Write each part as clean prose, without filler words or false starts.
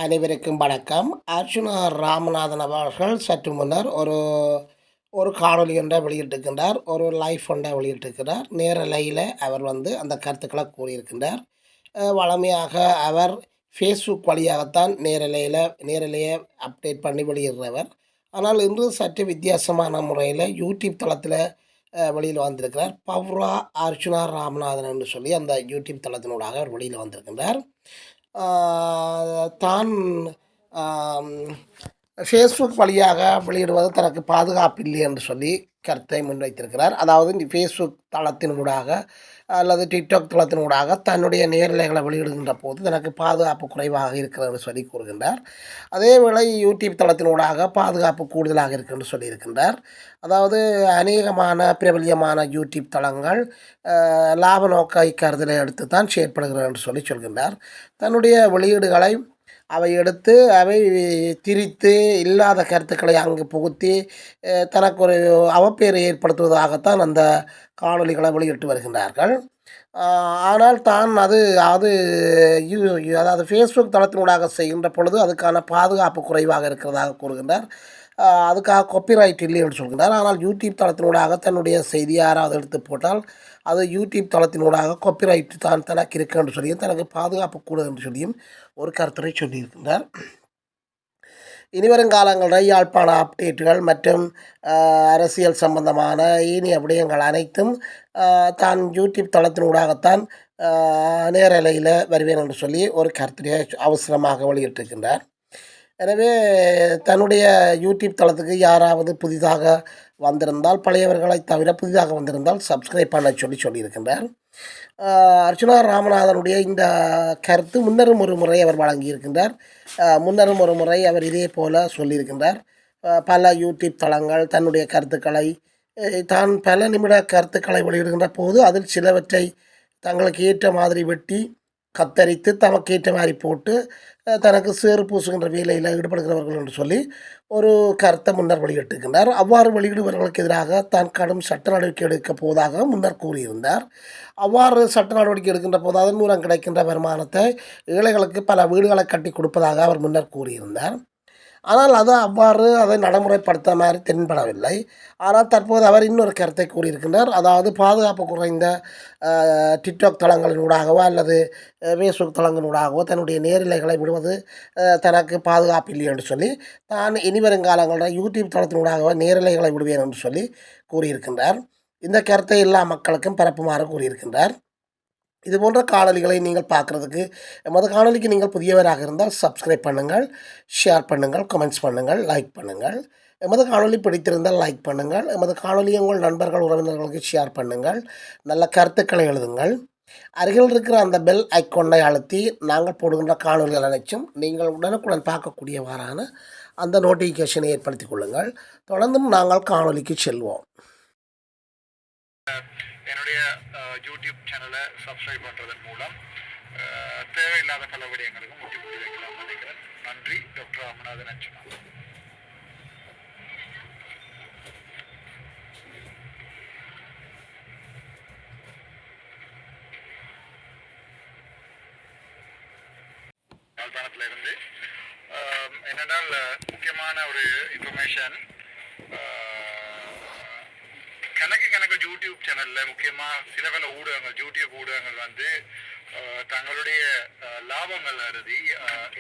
அனைவருக்கும் வணக்கம். அர்ச்சுனா ராமநாதன் அவர்கள் சற்று முன்னர் ஒரு ஒரு காணொளி ஒன்றை வெளியிட்டிருக்கின்றார். ஒரு லைஃப் ஒன்றை வெளியிட்டிருக்கிறார். நேரலையில அவர் அந்த கருத்துக்களை கூறியிருக்கின்றார். வழமையாக அவர் ஃபேஸ்புக் வழியாகத்தான் நேரலையை அப்டேட் பண்ணி வெளியிடுறவர். ஆனால் இன்று சற்று வித்தியாசமான முறையில் யூடியூப் தளத்தில் வெளியில் வந்திருக்கிறார். பவ்ரா அர்ச்சுனா ராமநாதன் என்று சொல்லி அந்த யூடியூப் தளத்தினூடாக அவர் வெளியில் வந்திருக்கின்றார். தான் ஃபேஸ்புக் வழியாக வெளியிடுவது தனக்கு பாதுகாப்பில்லை என்று சொல்லி கருத்தை முன்வைத்திருக்கிறார். அதாவது இந்த ஃபேஸ்புக் தளத்தினூடாக அல்லது டிக்டாக் தளத்தினூடாக தன்னுடைய நேரலைகளை வெளியிடுகின்ற போது தனக்கு பாதுகாப்பு குறைவாக இருக்கிறது என்று சொல்லி கூறுகின்றார். அதேவேளை யூடியூப் தளத்தினூடாக பாதுகாப்பு கூடுதலாக இருக்கு என்று சொல்லியிருக்கின்றார். அதாவது அநேகமான பிரபல்யமான யூடியூப் தளங்கள் லாப நோக்க கருதலை எடுத்து தான் செயற்படுகிறது என்று சொல்கின்றார். தன்னுடைய வெளியீடுகளை அவை எடுத்து அவை திரித்து இல்லாத கருத்துக்களை அங்கு புகுத்தி தனக்கு ஒரு அவப்பெயரை ஏற்படுத்துவதாகத்தான் அந்த காணொளிகளை வெளியிட்டு வருகின்றார்கள். ஆனால் தான் அது அது அதாவது ஃபேஸ்புக் தளத்தினூடாக செய்கின்ற பொழுது அதுக்கான பாதுகாப்பு குறைவாக இருக்கிறதாக கூறுகின்றார். அதுக்காக காப்பிரைட் இல்லை என்று சொல்கின்றார். ஆனால் யூடியூப் தளத்தினூடாக தன்னுடைய செய்தி யாராவது எடுத்து போட்டால் அது யூடியூப் தளத்தினூடாக காப்பிரைட் தான் தனக்கு இருக்கு என்று சொல்லியும் தனக்கு பாதுகாப்பு கூட என்று சொல்லியும் ஒரு கருத்துரை சொல்லியிருக்கின்றார். இனிவரும் காலங்களில் யாழ்ப்பாண அப்டேட்டுகள் மற்றும் அரசியல் சம்பந்தமான ஏனைய விடயங்கள் அனைத்தும் தான் யூடியூப் தளத்தினூடாகத்தான் நேரலையில் வருவேன் என்று சொல்லி ஒரு கருத்துரையை அவசரமாக வெளியிட்டிருக்கின்றார். எனவே தன்னுடைய யூடியூப் தளத்துக்கு யாராவது புதிதாக வந்திருந்தால் பழையவர்களை தவிர புதிதாக வந்திருந்தால் சப்ஸ்கிரைப் பண்ண சொல்லியிருக்கின்றார். அர்ச்சுனா ராமநாதனுடைய இந்த கருத்து முன்னரும் ஒரு முறை அவர் வழங்கியிருக்கின்றார். முன்னரும் ஒரு முறை அவர் இதே போல் சொல்லியிருக்கின்றார். பல யூடியூப் தளங்கள் தன்னுடைய கருத்துக்களை தான் பல நிமிட கருத்துக்களை வெளியிடுகின்ற போது அதில் சிலவற்றை தங்களுக்கு ஏற்ற மாதிரி வெட்டி கத்தரித்து தமக்கு ஏற்ற மாதிரி போட்டு தனக்கு சேறு பூசுகின்ற வேலையில் ஈடுபடுகிறவர்கள் என்று சொல்லி ஒரு கருத்தை முன்னர் வெளியிட்டிருக்கின்றார். அவ்வாறு வெளியிடுபவர்களுக்கு எதிராக தான் கடும் சட்ட நடவடிக்கை எடுக்கப் போவதாக முன்னர் கூறியிருந்தார். அவ்வாறு சட்ட நடவடிக்கை எடுக்கின்ற போது அதன் மூலம் கிடைக்கின்ற வருமானத்தை ஏழைகளுக்கு பல வீடுகளை கட்டி கொடுப்பதாக அவர் முன்னர் கூறியிருந்தார். ஆனால் அது அவ்வாறு அதை நடைமுறைப்படுத்த மாதிரி தென்படவில்லை. ஆனால் தற்போது அவர் இன்னொரு கருத்தை கூறியிருக்கின்றார். அதாவது பாதுகாப்பு குறைந்த டிக்டாக் தளங்களினூடாகவோ அல்லது ஃபேஸ்புக் தளங்களினூடாகவோ தன்னுடைய நேரலைகளை விடுவது தனக்கு பாதுகாப்பு இல்லை என்று சொல்லி தான் இனி வருங்காலங்களில் யூடியூப் தளத்தினூடாகவோ நேரலைகளை விடுவேன் என்று சொல்லி கூறியிருக்கின்றார். இந்த கருத்தை எல்லா மக்களுக்கும் பரப்புமாறு கூறியிருக்கின்றார். இது போன்ற காணொலிகளை நீங்கள் பார்க்குறதுக்கு எமது காணொலிக்கு நீங்கள் புதியவராக இருந்தால் சப்ஸ்கிரைப் பண்ணுங்கள், ஷேர் பண்ணுங்கள், கமெண்ட்ஸ் பண்ணுங்கள், லைக் பண்ணுங்கள். எமது காணொலி பிடித்திருந்தால் லைக் பண்ணுங்கள். எமது காணொலியை உங்கள் நண்பர்கள் உறவினர்களுக்கு ஷேர் பண்ணுங்கள். நல்ல கருத்துக்களை எழுதுங்கள். அருகில் இருக்கிற அந்த பெல் ஐக்கொன்னை அழுத்தி நாங்கள் போடுகின்ற காணொலிகள் அனைத்தும் நீங்கள் உடனுக்குடன் பார்க்கக்கூடியவாறான அந்த நோட்டிஃபிகேஷனை ஏற்படுத்திக் கொள்ளுங்கள். தொடர்ந்தும் நாங்கள் காணொலிக்கு செல்வோம். என்னுடைய யூடியூப் சேனலை சப்ஸ்கிரைப் பண்ணுறதன் மூலம் தேவையில்லாத பல விடயங்களுக்கும் முற்றுப்புள்ளி வைக்கலாம் நினைக்கிறேன். நன்றி. டாக்டர் ராமநாதன் அர்ச்சுனா. யாழ்ப்பாணத்தில் இருந்து என்னென்னால் முக்கியமான ஒரு இன்ஃபர்மேஷன், கணக்கு யூடியூப் சேனலில் முக்கியமாக சில பல ஊடகங்கள் யூடியூப் ஊடகங்கள் தங்களுடைய லாபங்கள் கருதி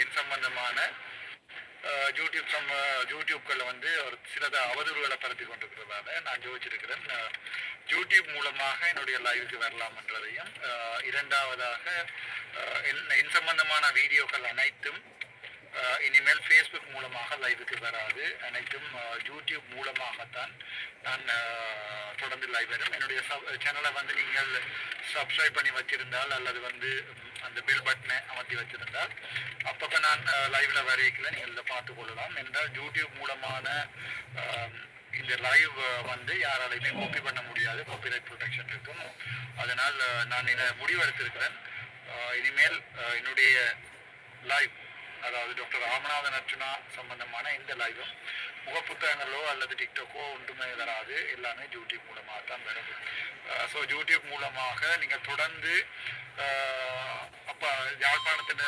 என் சம்பந்தமான யூடியூப்களில் ஒரு சிலத அவதூறுகளை பரப்பி கொண்டிருக்கிறதால நான் யோசிச்சிருக்கிறேன் யூடியூப் மூலமாக என்னுடைய லைவுக்கு வரலாம் என்றதையும், இரண்டாவதாக என் சம்பந்தமான வீடியோக்கள் அனைத்தும் இனிமேல் ஃபேஸ்புக் மூலமாக லைவுக்கு வராது, அனைத்தும் யூடியூப் மூலமாகத்தான் நான் தொடர்ந்து லைவ் வரும். என்னுடைய சேனலை நீங்கள் சப்ஸ்கிரைப் பண்ணி வச்சிருந்தால் அல்லது அந்த பெல் பட்டனை அமர்த்தி வச்சிருந்தால் அப்பப்போ நான் லைவில் வரைக்கல நீங்கள் பார்த்து கொள்ளலாம். என்றால் யூடியூப் மூலமான இந்த லைவ் யாராலையுமே காப்பி பண்ண முடியாது, காப்பிரைட் ப்ரொடெக்ஷன் இருக்கும். அதனால் நான் இதை முடிவெடுத்திருக்கிறேன். இனிமேல் என்னுடைய லைவ், அதாவது டாக்டர் ராமநாதன் அர்ச்சுனா சம்பந்தமான இந்த லைவும் முகப்புத்தகங்களோ அல்லது டிக்டாக்கோ ஒன்றுமே வராது, எல்லாமே யூடியூப் மூலமாக தான் வரும். ஸோ யூடியூப் மூலமாக நீங்கள் தொடர்ந்து அப்போ யாழ்ப்பாணத்தில்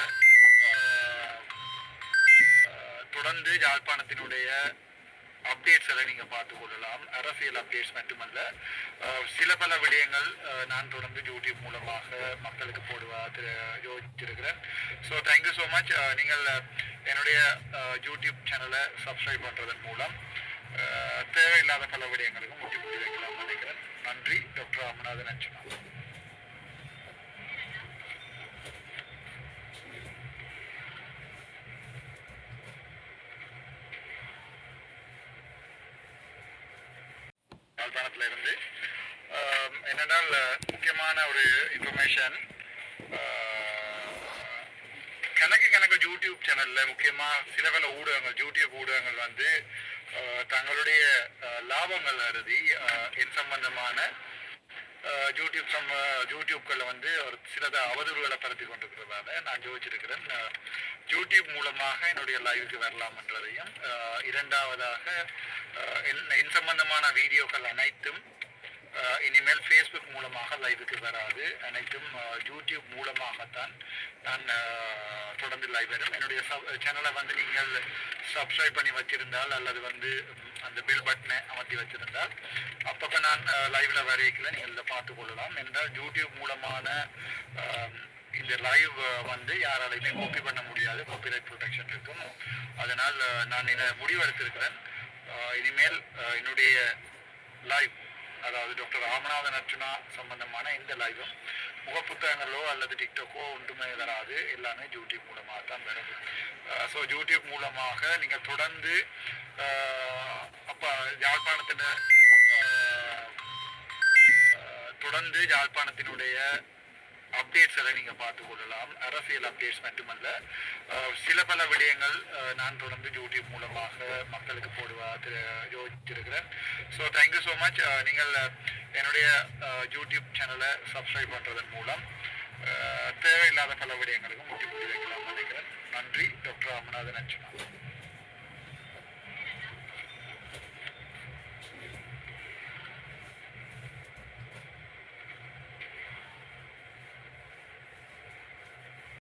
தொடர்ந்து யாழ்ப்பாணத்தினுடைய அப்டேட்ஸை நீங்கள் பார்த்து கொள்ளலாம். அரசியல் அப்டேட்ஸ் மட்டுமல்ல, சில பல விடயங்கள் நான் தொடர்ந்து யூடியூப் மூலமாக மக்களுக்கு யோசிச்சிருக்கிறேன். So thank you so much. நீங்கள் என்னுடைய யூடியூப் சேனலை சப்ஸ்கிரைப் பண்ணுறதன் மூலம் தேவையில்லாத பல விடயங்களுக்கும் முற்றுப்புள்ளி வைக்கலாம் நினைக்கிறேன். நன்றி. டாக்டர் ராமநாதன் அர்ச்சனா. யாழ்ப்பாணத்தில் இருந்து என்னென்றால் முக்கியமான ஒரு இன்ஃபர்மேஷன், கணக்கு யூடியூப் சேனலில் முக்கியமாக சில பல ஊடகங்கள் யூடியூப் ஊடகங்கள் வந்து தங்களுடைய லாபங்கள் கருதி என் சம்பந்தமான யூடியூப்களில் வந்து ஒரு சிலத அவதூறுகளை பரப்பி கொண்டிருக்கிறதால நான் யோசிச்சிருக்கிறேன் யூடியூப் மூலமாக என்னுடைய லைவுக்கு வரலாம் என்றதையும், இரண்டாவதாக என் சம்பந்தமான வீடியோக்கள் அனைத்தும் இனிமேல் ஃபேஸ்புக் மூலமாக லைவுக்கு வராது, அனைத்தும் யூடியூப் மூலமாகத்தான் நான் தொடர்ந்து லைவ் வரும். என்னுடைய சேனலை வந்து நீங்கள் சப்ஸ்கிரைப் பண்ணி வச்சிருந்தால் அல்லது வந்து அந்த பெல் பட்டனை அமர்த்தி வச்சிருந்தால் அப்பப்போ நான் லைவ்ல வரைக்கல நீங்கள் பார்த்து கொள்ளலாம். என்றால் யூடியூப் மூலமான இந்த லைவ் வந்து யாராலையுமே காப்பி பண்ண முடியாது, காப்பிரைட் ப்ரொடெக்ஷன் இருக்கும். அதனால் நான் இதை முடிவெடுத்திருக்கிறேன். இனிமேல் என்னுடைய லைவ், அதாவது டாக்டர் ராமநாதன் அர்ச்சனா சம்பந்தமான இந்த லைவும் முகப்புத்தகங்களோ அல்லது டிக்டாக்கோ ஒன்றுமே வராது, எல்லாமே யூடியூப் மூலமாக தான் வரும். ஸோ யூடியூப் மூலமாக நீங்கள் தொடர்ந்து அப்போ யாழ்ப்பாணத்தினுடைய அப்டேட்ஸை நீங்கள் பார்த்து கொள்ளலாம். அரசியல் அப்டேட்ஸ் மட்டுமல்ல, சில பல விடயங்கள் நான் தொடர்ந்து யூடியூப் மூலமாக மக்களுக்கு யோசிச்சிருக்கிறேன். So thank you so much. நீங்கள் என்னுடைய யூடியூப் சேனலை சப்ஸ்கிரைப் பண்ணுறதன் மூலம் தேவையில்லாத பல விடயங்களுக்கும் முற்றுப்புள்ளி வைக்கலாம் நினைக்கிறேன். நன்றி. டாக்டர் ராமநாதன் அர்ச்சனா.